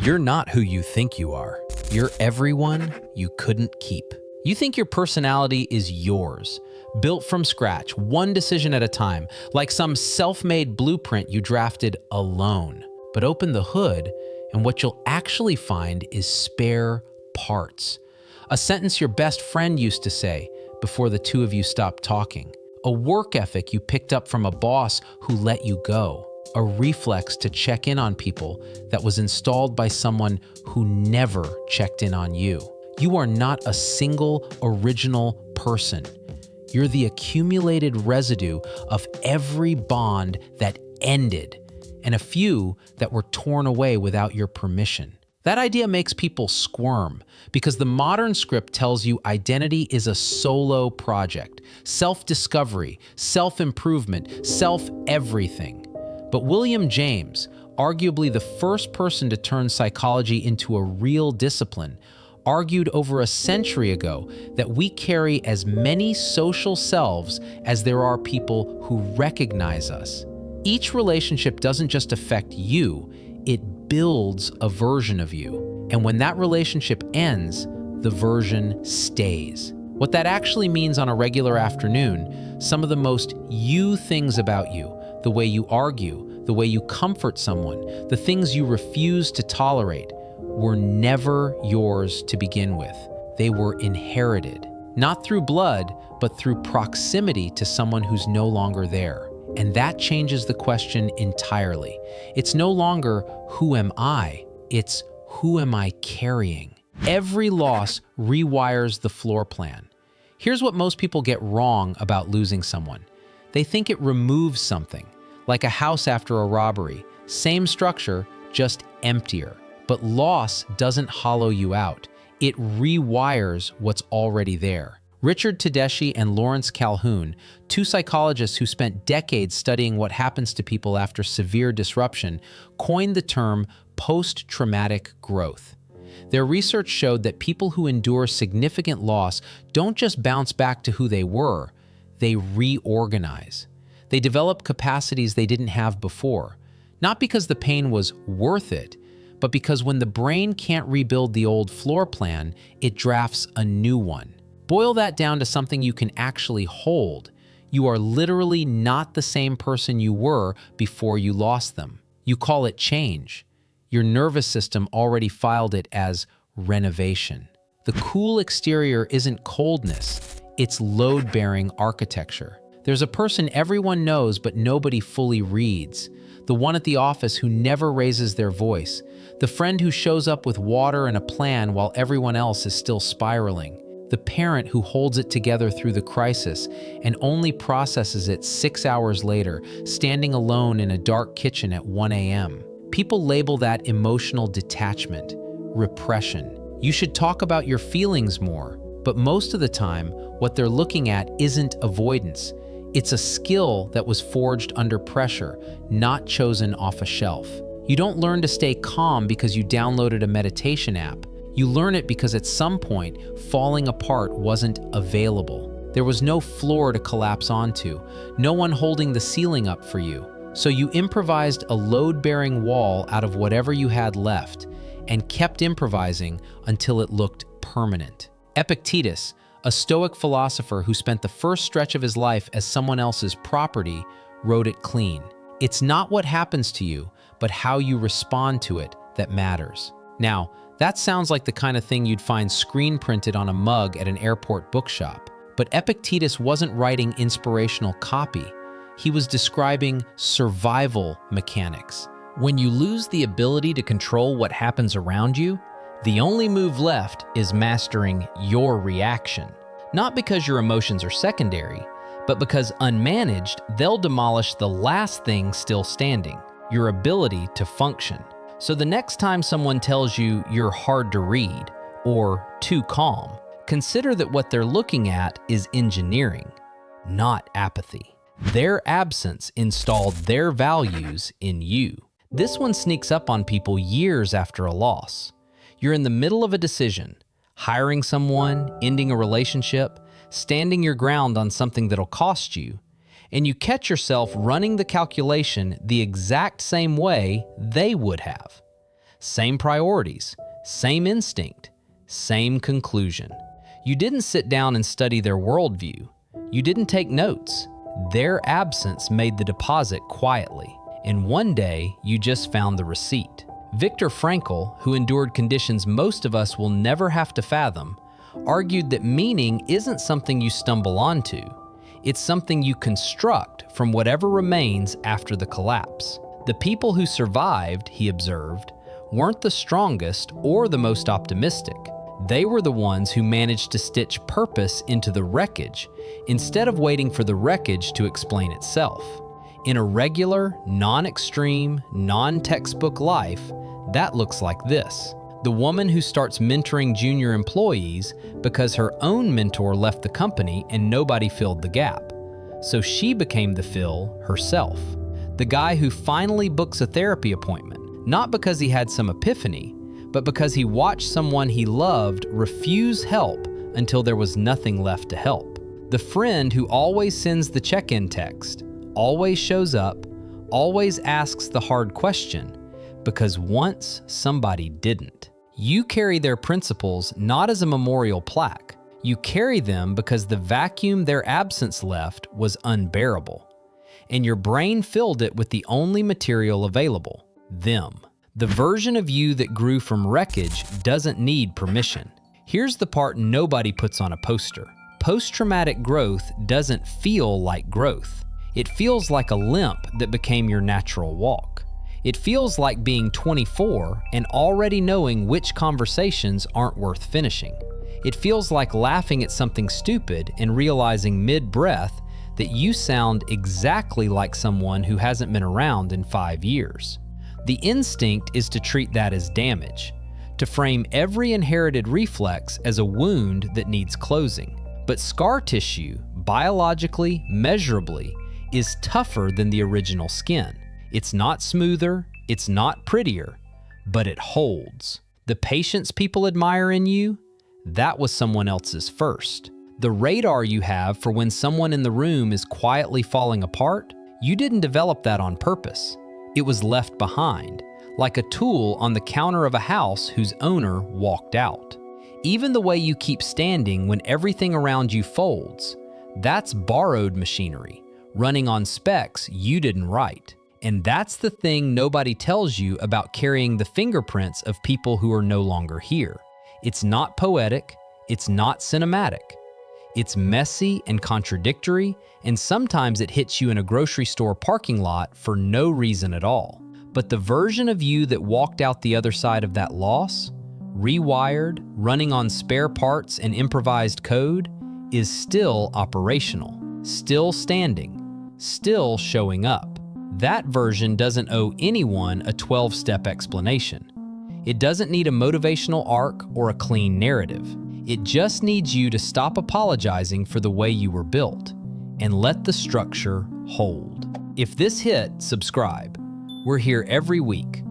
You're not who you think you are. You're everyone you couldn't keep. You think your personality is yours, built from scratch, one decision at a time, like some self-made blueprint you drafted alone. But open the hood, and what you'll actually find is spare parts. A sentence your best friend used to say before the two of you stopped talking. A work ethic you picked up from a boss who let you go. A reflex to check in on people that was installed by someone who never checked in on you. You are not a single original person. You're the accumulated residue of every bond that ended and a few that were torn away without your permission. That idea makes people squirm because the modern script tells you identity is a solo project, self-discovery, self-improvement, self-everything. But William James, arguably the first person to turn psychology into a real discipline, argued over a century ago that we carry as many social selves as there are people who recognize us. Each relationship doesn't just affect you, it builds a version of you. And when that relationship ends, the version stays. What that actually means on a regular afternoon, some of the most you things about you, the way you argue, the way you comfort someone, the things you refuse to tolerate, were never yours to begin with. They were inherited, not through blood, but through proximity to someone who's no longer there. And that changes the question entirely. It's no longer, who am I? It's, who am I carrying? Every loss rewires the floor plan. Here's what most people get wrong about losing someone. They think it removes something, like a house after a robbery. Same structure, just emptier. But loss doesn't hollow you out. It rewires what's already there. Richard Tedeschi and Lawrence Calhoun, two psychologists who spent decades studying what happens to people after severe disruption, coined the term post-traumatic growth. Their research showed that people who endure significant loss don't just bounce back to who they were, they reorganize. They develop capacities they didn't have before, not because the pain was worth it, but because when the brain can't rebuild the old floor plan, it drafts a new one. Boil that down to something you can actually hold. You are literally not the same person you were before you lost them. You call it change. Your nervous system already filed it as renovation. The cool exterior isn't coldness, it's load-bearing architecture. There's a person everyone knows but nobody fully reads. The one at the office who never raises their voice. The friend who shows up with water and a plan while everyone else is still spiraling. The parent who holds it together through the crisis and only processes it 6 hours later, standing alone in a dark kitchen at 1 a.m. People label that emotional detachment, repression. You should talk about your feelings more, but most of the time, what they're looking at isn't avoidance. It's a skill that was forged under pressure, not chosen off a shelf. You don't learn to stay calm because you downloaded a meditation app. You learn it because at some point, falling apart wasn't available. There was no floor to collapse onto, no one holding the ceiling up for you. So you improvised a load-bearing wall out of whatever you had left and kept improvising until it looked permanent. Epictetus, a Stoic philosopher who spent the first stretch of his life as someone else's property, wrote it clean. It's not what happens to you, but how you respond to it that matters. Now, that sounds like the kind of thing you'd find screen printed on a mug at an airport bookshop. But Epictetus wasn't writing inspirational copy. He was describing survival mechanics. When you lose the ability to control what happens around you, the only move left is mastering your reaction. Not because your emotions are secondary, but because unmanaged, they'll demolish the last thing still standing, your ability to function. So the next time someone tells you you're hard to read or too calm, consider that what they're looking at is engineering, not apathy. Their absence installed their values in you. This one sneaks up on people years after a loss. You're in the middle of a decision, hiring someone, ending a relationship, standing your ground on something that'll cost you, and you catch yourself running the calculation the exact same way they would have. Same priorities, same instinct, same conclusion. You didn't sit down and study their worldview. You didn't take notes. Their absence made the deposit quietly, and one day you just found the receipt. Viktor Frankl, who endured conditions most of us will never have to fathom, argued that meaning isn't something you stumble onto. It's something you construct from whatever remains after the collapse. The people who survived, he observed, weren't the strongest or the most optimistic. They were the ones who managed to stitch purpose into the wreckage instead of waiting for the wreckage to explain itself. In a regular, non-extreme, non-textbook life, that looks like this. The woman who starts mentoring junior employees because her own mentor left the company and nobody filled the gap. So she became the fill herself. The guy who finally books a therapy appointment, not because he had some epiphany, but because he watched someone he loved refuse help until there was nothing left to help. The friend who always sends the check-in text, always shows up, always asks the hard question, because once somebody didn't. You carry their principles not as a memorial plaque. You carry them because the vacuum their absence left was unbearable. And your brain filled it with the only material available, them. The version of you that grew from wreckage doesn't need permission. Here's the part nobody puts on a poster. Post-traumatic growth doesn't feel like growth. It feels like a limp that became your natural walk. It feels like being 24 and already knowing which conversations aren't worth finishing. It feels like laughing at something stupid and realizing mid-breath that you sound exactly like someone who hasn't been around in 5 years. The instinct is to treat that as damage, to frame every inherited reflex as a wound that needs closing. But scar tissue, biologically, measurably, is tougher than the original skin. It's not smoother, it's not prettier, but it holds. The patience people admire in you, that was someone else's first. The radar you have for when someone in the room is quietly falling apart, you didn't develop that on purpose. It was left behind, like a tool on the counter of a house whose owner walked out. Even the way you keep standing when everything around you folds, that's borrowed machinery, running on specs you didn't write. And that's the thing nobody tells you about carrying the fingerprints of people who are no longer here. It's not poetic, it's not cinematic. It's messy and contradictory, and sometimes it hits you in a grocery store parking lot for no reason at all. But the version of you that walked out the other side of that loss, rewired, running on spare parts and improvised code, is still operational, still standing, still showing up. That version doesn't owe anyone a 12-step explanation. It doesn't need a motivational arc or a clean narrative. It just needs you to stop apologizing for the way you were built and let the structure hold. If this hit, subscribe. We're here every week,